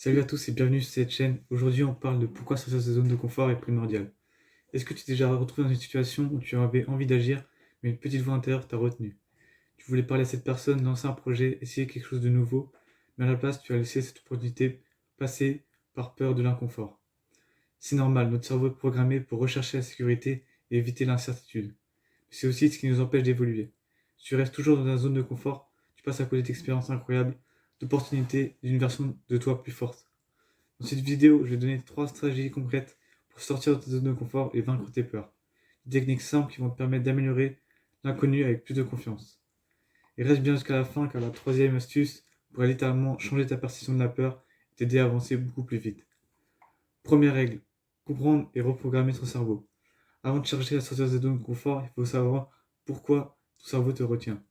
Salut à tous et bienvenue sur cette chaîne. Aujourd'hui, on parle de pourquoi sortir de sa zone de confort est primordial. Est-ce que tu t'es déjà retrouvé dans une situation où tu avais envie d'agir, mais une petite voix intérieure t'a retenu? Tu voulais parler à cette personne, lancer un projet, essayer quelque chose de nouveau, mais à la place, tu as laissé cette opportunité passer par peur de l'inconfort. C'est normal, notre cerveau est programmé pour rechercher la sécurité et éviter l'incertitude. Mais c'est aussi ce qui nous empêche d'évoluer. Si tu restes toujours dans ta zone de confort, tu passes à côté d'expériences incroyables, d'opportunités, d'une version de toi plus forte. Dans cette vidéo, je vais donner 3 stratégies concrètes pour sortir de ta zone de confort et vaincre tes peurs. Des techniques simples qui vont te permettre d'améliorer l'inconnu avec plus de confiance. Et reste bien jusqu'à la fin car la troisième astuce pourrait littéralement changer ta perception de la peur et t'aider à avancer beaucoup plus vite. Première règle, comprendre et reprogrammer son cerveau. Avant de chercher à sortir de ta zone de confort, il faut savoir pourquoi ton cerveau te retient.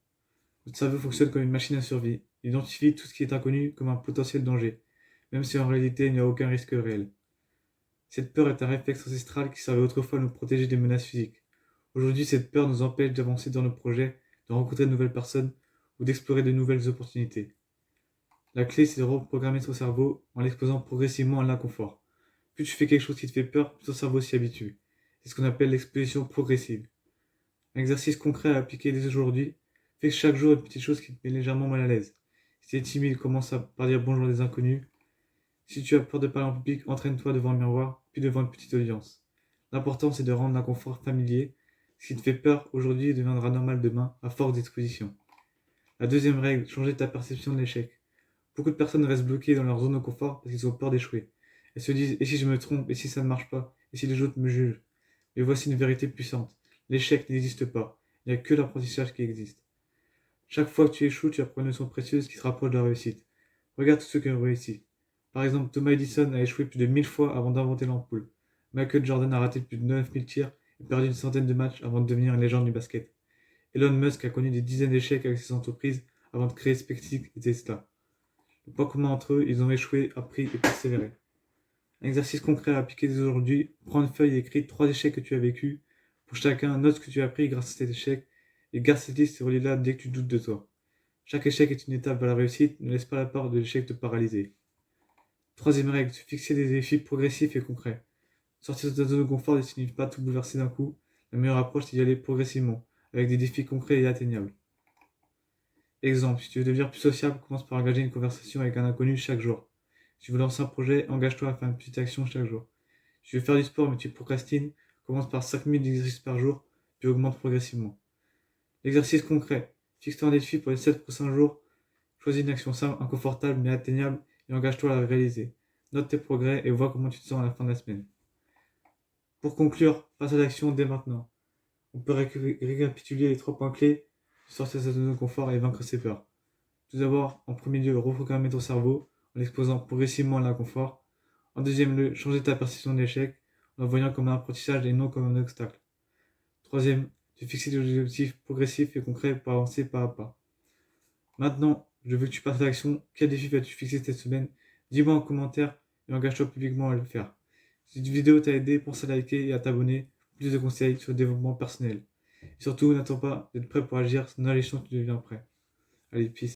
Notre cerveau fonctionne comme une machine à survie. Il identifie tout ce qui est inconnu comme un potentiel danger, même si en réalité il n'y a aucun risque réel. Cette peur est un réflexe ancestral qui servait autrefois à nous protéger des menaces physiques. Aujourd'hui, cette peur nous empêche d'avancer dans nos projets, de rencontrer de nouvelles personnes ou d'explorer de nouvelles opportunités. La clé, c'est de reprogrammer ton cerveau en l'exposant progressivement à l'inconfort. Plus tu fais quelque chose qui te fait peur, plus ton cerveau s'y habitue. C'est ce qu'on appelle l'exposition progressive. Un exercice concret à appliquer dès aujourd'hui, fais chaque jour une petite chose qui te met légèrement mal à l'aise. Si tu es timide, commence par dire bonjour à des inconnus. Si tu as peur de parler en public, entraîne-toi devant un miroir, puis devant une petite audience. L'important, c'est de rendre l'inconfort familier. Ce qui te fait peur aujourd'hui deviendra normal demain, à force d'exposition. La deuxième règle, changer ta perception de l'échec. Beaucoup de personnes restent bloquées dans leur zone de confort parce qu'ils ont peur d'échouer. Elles se disent, et si je me trompe, et si ça ne marche pas, et si les autres me jugent. Mais voici une vérité puissante. L'échec n'existe pas. Il n'y a que l'apprentissage qui existe. Chaque fois que tu échoues, tu apprends une leçon précieuse qui se rapproche de la réussite. Regarde tous ceux qui ont réussi. Par exemple, Thomas Edison a échoué plus de 1000 fois avant d'inventer l'ampoule. Michael Jordan a raté plus de 9000 tirs et perdu une centaine de matchs avant de devenir une légende du basket. Elon Musk a connu des dizaines d'échecs avec ses entreprises avant de créer SpaceX et Tesla. Le point commun entre eux, ils ont échoué, appris et persévéré. Un exercice concret à appliquer dès aujourd'hui, prends une feuille et écris 3 échecs que tu as vécus. Pour chacun, note ce que tu as appris grâce à cet échec et garde cette liste et relis-la dès que tu doutes de toi. Chaque échec est une étape vers la réussite, ne laisse pas la peur de l'échec te paralyser. Troisième règle, se fixer des défis progressifs et concrets. Sortir de ta zone de confort ne signifie pas tout bouleverser d'un coup. La meilleure approche, c'est d'y aller progressivement, avec des défis concrets et atteignables. Exemple, si tu veux devenir plus sociable, commence par engager une conversation avec un inconnu chaque jour. Si tu veux lancer un projet, engage-toi à faire une petite action chaque jour. Si tu veux faire du sport mais tu procrastines, commence par 5 minutes d'exercice par jour, puis augmente progressivement. L'exercice concret. Fixe-toi un défi pour les 7 prochains jours. Choisis une action simple, inconfortable mais atteignable et engage-toi à la réaliser. Note tes progrès et vois comment tu te sens à la fin de la semaine. Pour conclure, passe à l'action dès maintenant. On peut récapituler les 3 points clés, sortir de sa zone de confort et vaincre ses peurs. Tout d'abord, en premier lieu, reprogrammer ton cerveau en l'exposant progressivement à l'inconfort. En deuxième lieu, changer ta perception de l'échec en le voyant comme un apprentissage et non comme un obstacle. Troisième, te fixer des objectifs progressifs et concrets pour avancer pas à pas. Maintenant, je veux que tu passes à l'action. Quel défi vas-tu fixer cette semaine? Dis-moi en commentaire et engage-toi publiquement à le faire. Si cette vidéo t'a aidé, pense à liker et à t'abonner pour plus de conseils sur le développement personnel. Et surtout, n'attends pas d'être prêt pour agir, sinon les chances que tu deviens prêt. Allez, peace.